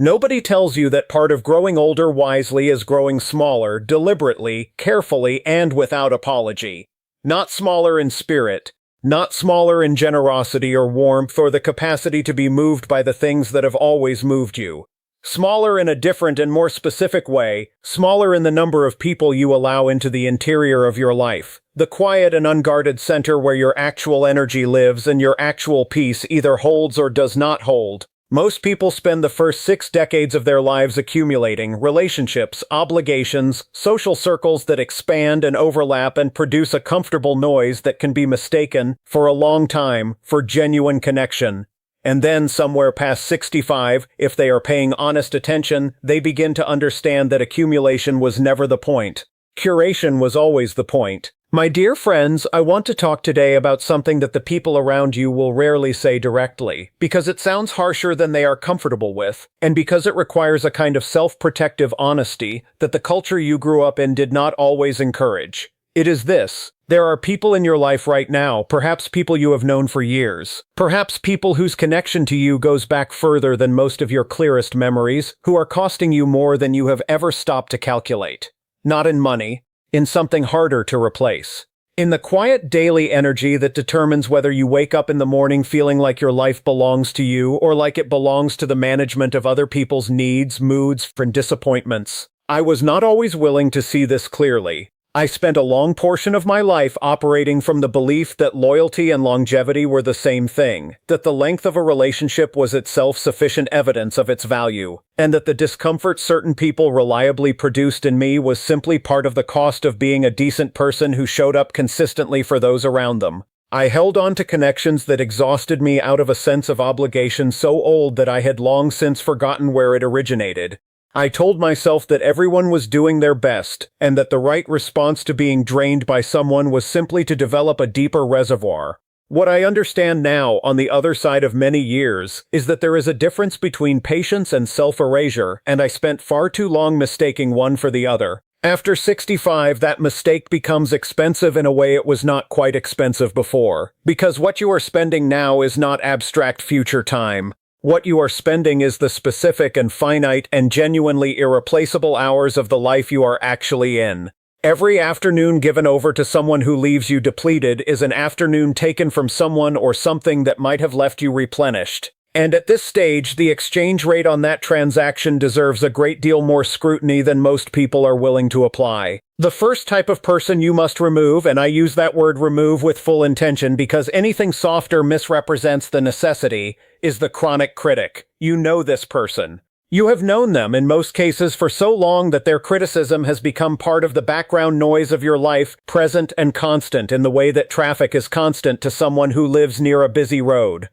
Nobody tells you that part of growing older wisely is growing smaller, deliberately, carefully, and without apology. Not smaller in spirit, not smaller in generosity or warmth or the capacity to be moved by the things that have always moved you. Smaller in a different and more specific way, smaller in the number of people you allow into the interior of your life, the quiet and unguarded center where your actual energy lives and your actual peace either holds or does not hold. Most people spend the first 6 decades of their lives accumulating relationships, obligations, social circles that expand and overlap and produce a comfortable noise that can be mistaken, for a long time, for genuine connection. And then, somewhere past 65, if they are paying honest attention, they begin to understand that accumulation was never the point. Curation was always the point. My dear friends, I want to talk today about something that the people around you will rarely say directly, because it sounds harsher than they are comfortable with, and because it requires a kind of self-protective honesty that the culture you grew up in did not always encourage. It is this: there are people in your life right now, perhaps people you have known for years, perhaps people whose connection to you goes back further than most of your clearest memories, who are costing you more than you have ever stopped to calculate. Not in money, in something harder to replace. In the quiet daily energy that determines whether you wake up in the morning feeling like your life belongs to you or like it belongs to the management of other people's needs, moods, and disappointments. I was not always willing to see this clearly. I spent a long portion of my life operating from the belief that loyalty and longevity were the same thing, that the length of a relationship was itself sufficient evidence of its value, and that the discomfort certain people reliably produced in me was simply part of the cost of being a decent person who showed up consistently for those around them. I held on to connections that exhausted me out of a sense of obligation so old that I had long since forgotten where it originated. I told myself that everyone was doing their best, and that the right response to being drained by someone was simply to develop a deeper reservoir. What I understand now, on the other side of many years, is that there is a difference between patience and self-erasure, and I spent far too long mistaking one for the other. After 65, that mistake becomes expensive in a way it was not quite expensive before, because what you are spending now is not abstract future time. What you are spending is the specific and finite and genuinely irreplaceable hours of the life you are actually in. Every afternoon given over to someone who leaves you depleted is an afternoon taken from someone or something that might have left you replenished. And at this stage, the exchange rate on that transaction deserves a great deal more scrutiny than most people are willing to apply. The first type of person you must remove, and I use that word remove with full intention because anything softer misrepresents the necessity, is the chronic critic. You know this person. You have known them, in most cases, for so long that their criticism has become part of the background noise of your life, present and constant in the way that traffic is constant to someone who lives near a busy road.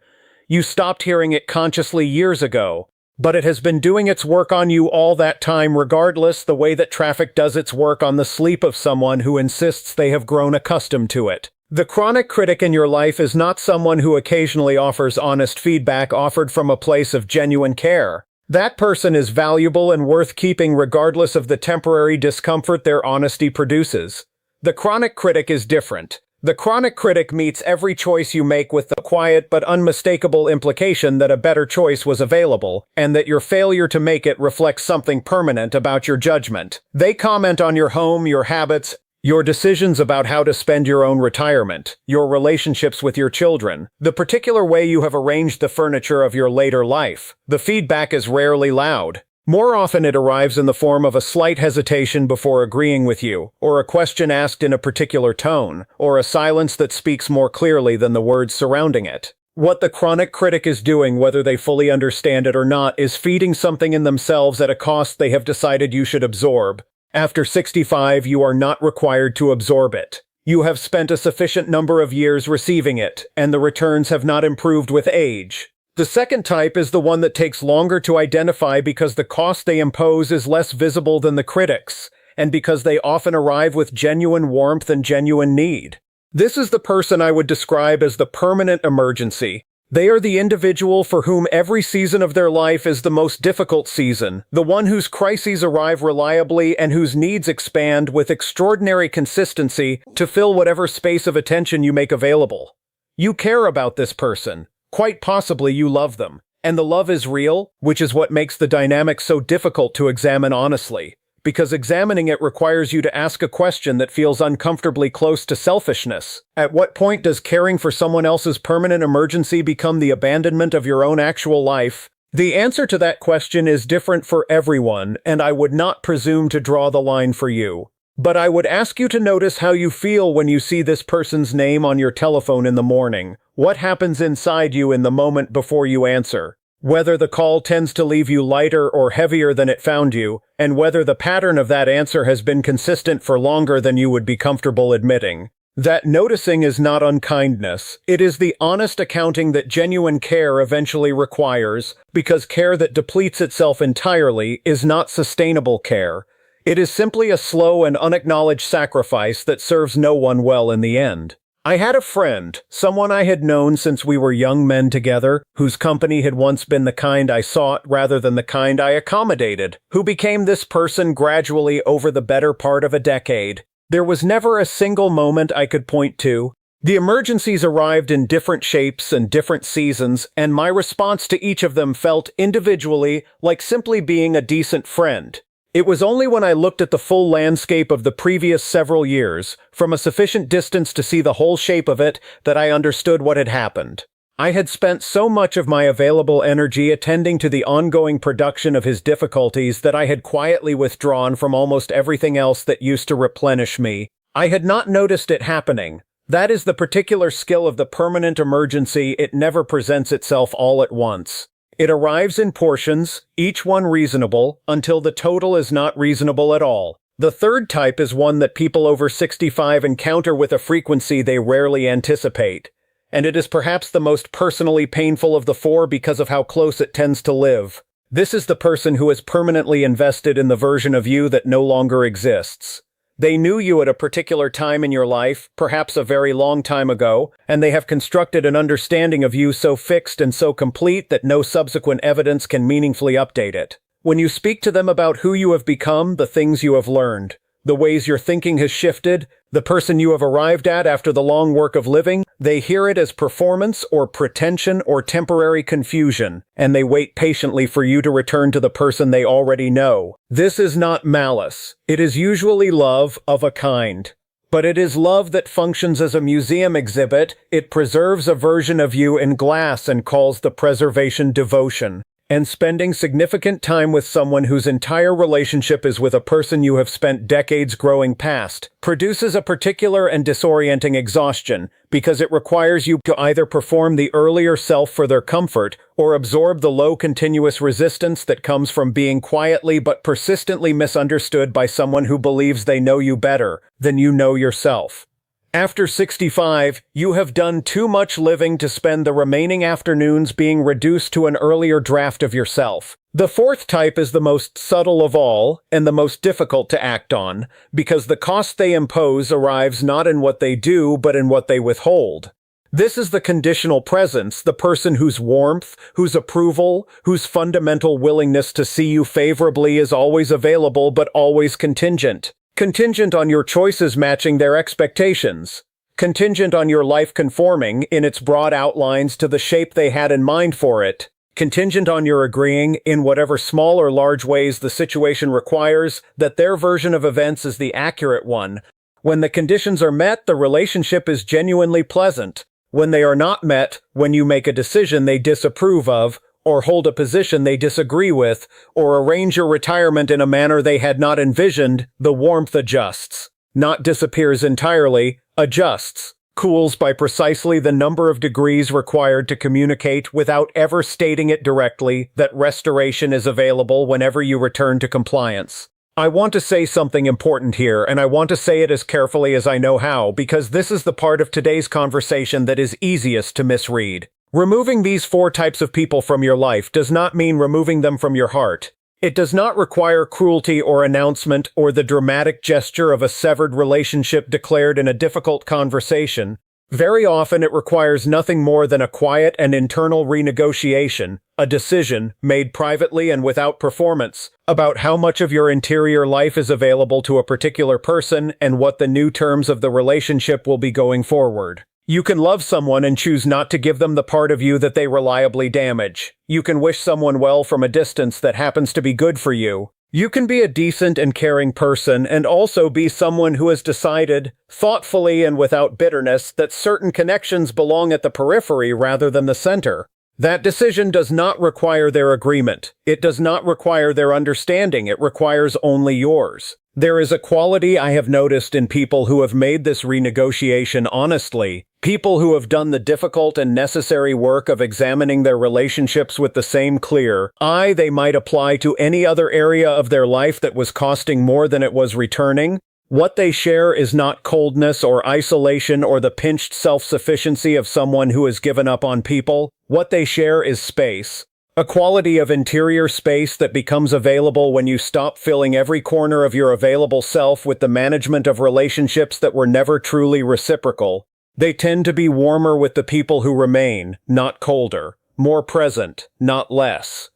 You stopped hearing it consciously years ago, but it has been doing its work on you all that time regardless, the way that traffic does its work on the sleep of someone who insists they have grown accustomed to it. The chronic critic in your life is not someone who occasionally offers honest feedback offered from a place of genuine care. That person is valuable and worth keeping regardless of the temporary discomfort their honesty produces. The chronic critic is different. The chronic critic meets every choice you make with the quiet but unmistakable implication that a better choice was available, and that your failure to make it reflects something permanent about your judgment. They comment on your home, your habits, your decisions about how to spend your own retirement, your relationships with your children, the particular way you have arranged the furniture of your later life. The feedback is rarely loud. More often it arrives in the form of a slight hesitation before agreeing with you, or a question asked in a particular tone, or a silence that speaks more clearly than the words surrounding it. What the chronic critic is doing, whether they fully understand it or not, is feeding something in themselves at a cost they have decided you should absorb. After 65, you are not required to absorb it. You have spent a sufficient number of years receiving it, and the returns have not improved with age. The second type is the one that takes longer to identify because the cost they impose is less visible than the critics, and because they often arrive with genuine warmth and genuine need. This is the person I would describe as the permanent emergency. They are the individual for whom every season of their life is the most difficult season, the one whose crises arrive reliably and whose needs expand with extraordinary consistency to fill whatever space of attention you make available. You care about this person. Quite possibly you love them. And the love is real, which is what makes the dynamic so difficult to examine honestly. Because examining it requires you to ask a question that feels uncomfortably close to selfishness. At what point does caring for someone else's permanent emergency become the abandonment of your own actual life? The answer to that question is different for everyone, and I would not presume to draw the line for you. But I would ask you to notice how you feel when you see this person's name on your telephone in the morning. What happens inside you in the moment before you answer? Whether the call tends to leave you lighter or heavier than it found you, and whether the pattern of that answer has been consistent for longer than you would be comfortable admitting. That noticing is not unkindness. It is the honest accounting that genuine care eventually requires, because care that depletes itself entirely is not sustainable care. It is simply a slow and unacknowledged sacrifice that serves no one well in the end. I had a friend, someone I had known since we were young men together, whose company had once been the kind I sought rather than the kind I accommodated, who became this person gradually over the better part of a decade. There was never a single moment I could point to. The emergencies arrived in different shapes and different seasons, and my response to each of them felt individually like simply being a decent friend. It was only when I looked at the full landscape of the previous several years, from a sufficient distance to see the whole shape of it, that I understood what had happened. I had spent so much of my available energy attending to the ongoing production of his difficulties that I had quietly withdrawn from almost everything else that used to replenish me. I had not noticed it happening. That is the particular skill of the permanent emergency. It never presents itself all at once. It arrives in portions, each one reasonable, until the total is not reasonable at all. The third type is one that people over 65 encounter with a frequency they rarely anticipate. And it is perhaps the most personally painful of the four because of how close it tends to live. This is the person who is permanently invested in the version of you that no longer exists. They knew you at a particular time in your life, perhaps a very long time ago, and they have constructed an understanding of you so fixed and so complete that no subsequent evidence can meaningfully update it. When you speak to them about who you have become, the things you have learned, the ways your thinking has shifted, the person you have arrived at after the long work of living, they hear it as performance or pretension or temporary confusion, and they wait patiently for you to return to the person they already know. This is not malice. It is usually love of a kind. But it is love that functions as a museum exhibit. It preserves a version of you in glass and calls the preservation devotion. And spending significant time with someone whose entire relationship is with a person you have spent decades growing past produces a particular and disorienting exhaustion, because it requires you to either perform the earlier self for their comfort or absorb the low continuous resistance that comes from being quietly but persistently misunderstood by someone who believes they know you better than you know yourself. After 65, you have done too much living to spend the remaining afternoons being reduced to an earlier draft of yourself. The fourth type is the most subtle of all, and the most difficult to act on, because the cost they impose arrives not in what they do, but in what they withhold. This is the conditional presence, the person whose warmth, whose approval, whose fundamental willingness to see you favorably is always available but always contingent. Contingent on your choices matching their expectations. Contingent on your life conforming, in its broad outlines, to the shape they had in mind for it. Contingent on your agreeing, in whatever small or large ways the situation requires, that their version of events is the accurate one. When the conditions are met, the relationship is genuinely pleasant. When they are not met, when you make a decision they disapprove of, or hold a position they disagree with, or arrange your retirement in a manner they had not envisioned, the warmth adjusts. Not disappears entirely, adjusts. Cools by precisely the number of degrees required to communicate without ever stating it directly that restoration is available whenever you return to compliance. I want to say something important here, and I want to say it as carefully as I know how, because this is the part of today's conversation that is easiest to misread. Removing these four types of people from your life does not mean removing them from your heart. It does not require cruelty or announcement or the dramatic gesture of a severed relationship declared in a difficult conversation. Very often it requires nothing more than a quiet and internal renegotiation, a decision, made privately and without performance, about how much of your interior life is available to a particular person and what the new terms of the relationship will be going forward. You can love someone and choose not to give them the part of you that they reliably damage. You can wish someone well from a distance that happens to be good for you. You can be a decent and caring person and also be someone who has decided, thoughtfully and without bitterness, that certain connections belong at the periphery rather than the center. That decision does not require their agreement. It does not require their understanding. It requires only yours. There is a quality I have noticed in people who have made this renegotiation honestly, people who have done the difficult and necessary work of examining their relationships with the same clear eye they might apply to any other area of their life that was costing more than it was returning. What they share is not coldness or isolation or the pinched self-sufficiency of someone who has given up on people. What they share is space. A quality of interior space that becomes available when you stop filling every corner of your available self with the management of relationships that were never truly reciprocal. They tend to be warmer with the people who remain, not colder, more present, not less.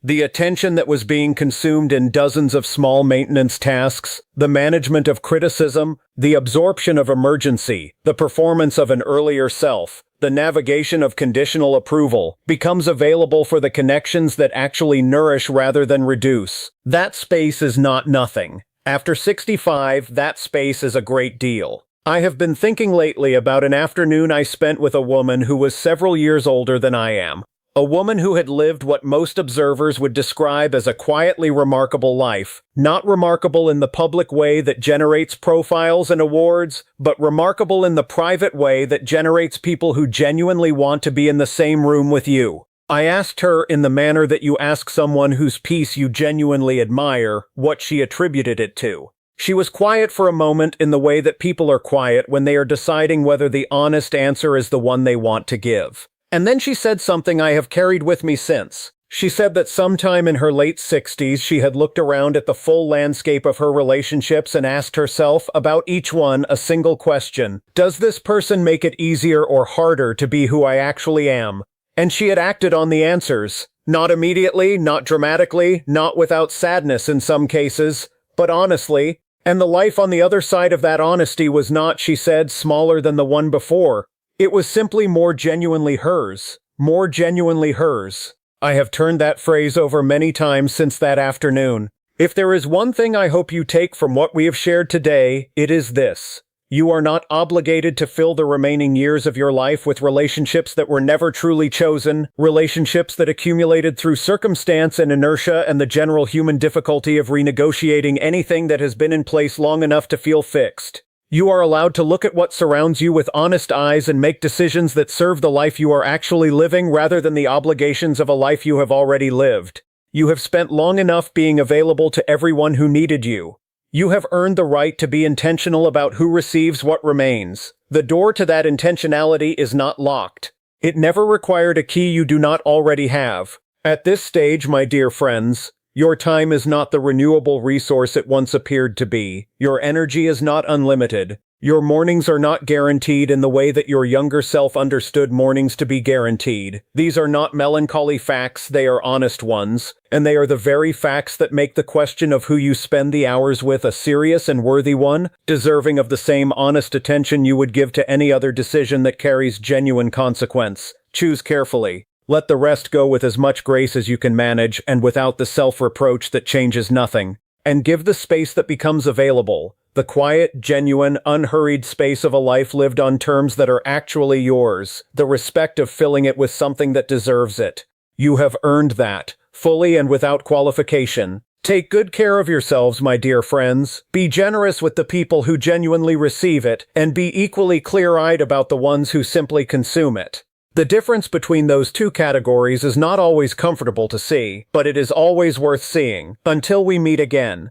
The attention that was being consumed in dozens of small maintenance tasks, the management of criticism, the absorption of emergency, the performance of an earlier self, the navigation of conditional approval, becomes available for the connections that actually nourish rather than reduce. That space is not nothing. After 65, that space is a great deal. I have been thinking lately about an afternoon I spent with a woman who was several years older than I am. A woman who had lived what most observers would describe as a quietly remarkable life, not remarkable in the public way that generates profiles and awards, but remarkable in the private way that generates people who genuinely want to be in the same room with you. I asked her, in the manner that you ask someone whose peace you genuinely admire, what she attributed it to. She was quiet for a moment in the way that people are quiet when they are deciding whether the honest answer is the one they want to give. And then she said something I have carried with me since. She said that sometime in her late 60s she had looked around at the full landscape of her relationships and asked herself about each one a single question. Does this person make it easier or harder to be who I actually am? And she had acted on the answers. Not immediately, not dramatically, not without sadness in some cases, but honestly. And the life on the other side of that honesty was not, she said, smaller than the one before. It was simply more genuinely hers. More genuinely hers. I have turned that phrase over many times since that afternoon. If there is one thing I hope you take from what we have shared today, it is this. You are not obligated to fill the remaining years of your life with relationships that were never truly chosen, relationships that accumulated through circumstance and inertia and the general human difficulty of renegotiating anything that has been in place long enough to feel fixed. You are allowed to look at what surrounds you with honest eyes and make decisions that serve the life you are actually living rather than the obligations of a life you have already lived. You have spent long enough being available to everyone who needed you. You have earned the right to be intentional about who receives what remains. The door to that intentionality is not locked. It never required a key you do not already have. At this stage, my dear friends, your time is not the renewable resource it once appeared to be. Your energy is not unlimited. Your mornings are not guaranteed in the way that your younger self understood mornings to be guaranteed. These are not melancholy facts, they are honest ones, and they are the very facts that make the question of who you spend the hours with a serious and worthy one, deserving of the same honest attention you would give to any other decision that carries genuine consequence. Choose carefully. Let the rest go with as much grace as you can manage and without the self-reproach that changes nothing. And give the space that becomes available, the quiet, genuine, unhurried space of a life lived on terms that are actually yours, the respect of filling it with something that deserves it. You have earned that, fully and without qualification. Take good care of yourselves, my dear friends. Be generous with the people who genuinely receive it, and be equally clear-eyed about the ones who simply consume it. The difference between those two categories is not always comfortable to see, but it is always worth seeing. Until we meet again.